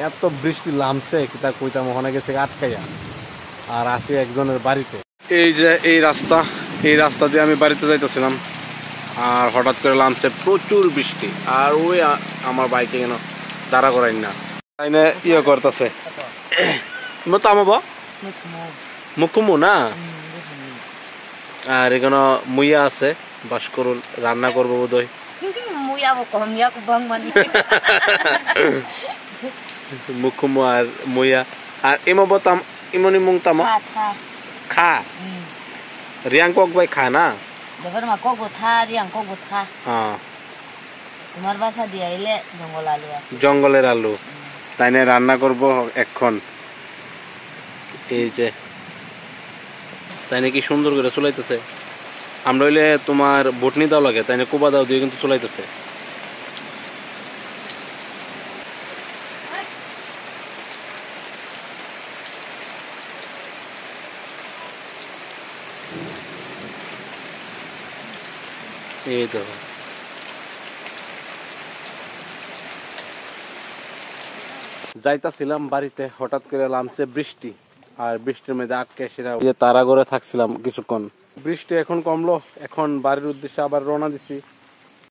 এত বৃষ্টি নামছে কিতা কইতাম, ওখানে গেছে আটকাইয়া আর আসি একজনের বাড়িতে। এই যে এই রাস্তা দিয়ে আমি বাড়িতে যাইতেছিলাম আর হঠাৎ করে নামছে প্রচুর বৃষ্টি। আর ওই আমার বাইকে কেন দাঁড়া করাই না, তাই না ইয়ে করতেছে মতামবা মুকুমু না। আর এখানে মুইয়া আছে, বাস করুন, রান্না করবো বোধহয়। মুকুমু আর মুইয়া আর ইমবতাম ইমনি মুংতাম খা রিয়াং কক ভাই খা না জঙ্গলের আলু, তাই না রান্না করব এখন। এই যে তাই নাকি সুন্দর করে চলাইতেছে। আমরা হইলে তোমার বটনি দাও লাগে, তাই না কুবা দাও দিয়ে কিন্তু চলাইতেছে। এই তো যাইতাছিলাম বাড়িতে, হঠাৎ করে নামছে বৃষ্টি আর বৃষ্টির মধ্যে আটকে সেরা তারা করে থাকছিলাম কিছুক্ষণ। বৃষ্টি এখন কমলো, এখন বাড়ির উদ্দেশ্যে আবার রওনা দিছি।